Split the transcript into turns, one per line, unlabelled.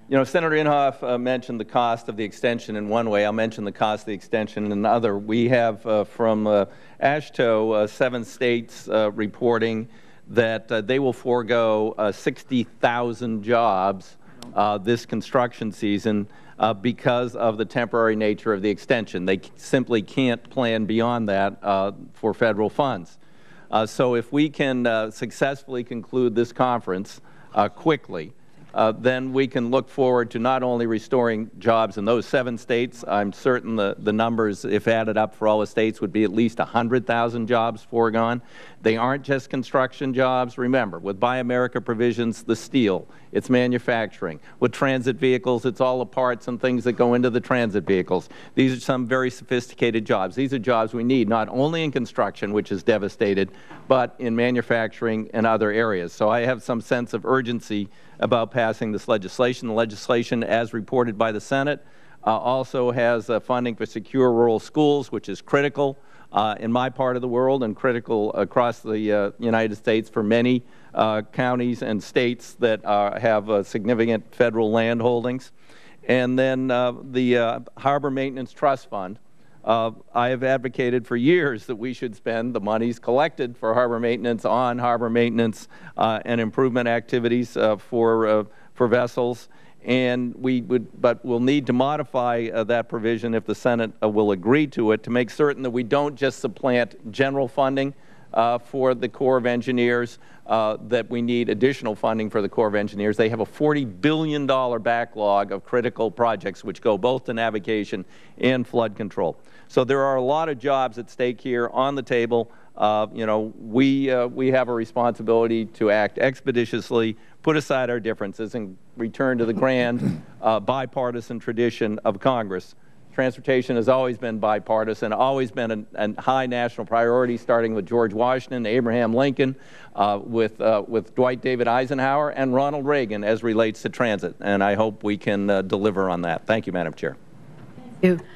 You know, Senator Inhofe mentioned the cost of the extension in one way. I'll mention the cost of the extension in another. We have from AASHTO 7 states reporting that they will forego 60,000 jobs this construction season because of the temporary nature of the extension. They simply can't plan beyond that for federal funds. So if we can successfully conclude this conference quickly, then we can look forward to not only restoring jobs in those 7 states. I'm certain the numbers, if added up for all the states, would be at least 100,000 jobs foregone. They aren't just construction jobs. Remember, with Buy America provisions, the steel, it's manufacturing. With transit vehicles, it's all the parts and things that go into the transit vehicles. These are some very sophisticated jobs. These are jobs we need not only in construction, which is devastated, but in manufacturing and other areas. So I have some sense of urgency about passing this legislation. The legislation, as reported by the Senate, also has funding for secure rural schools, which is critical in my part of the world and critical across the United States for many counties and states that have significant federal land holdings. And then the Harbor Maintenance Trust Fund. I have advocated for years that we should spend the monies collected for harbor maintenance on harbor maintenance and improvement activities for vessels, and but we'll need to modify that provision if the Senate will agree to it to make certain that we don't just supplant general funding for the Corps of Engineers, that we need additional funding for the Corps of Engineers. They have a $40 billion backlog of critical projects which go both to navigation and flood control. So there are a lot of jobs at stake here on the table. You know, we have a responsibility to act expeditiously, put aside our differences, and return to the grand bipartisan tradition of Congress. Transportation has always been bipartisan, always been a high national priority, starting with George Washington, Abraham Lincoln, with Dwight David Eisenhower, and Ronald Reagan as relates to transit. And I hope we can deliver on that. Thank you, Madam Chair.
Thank you.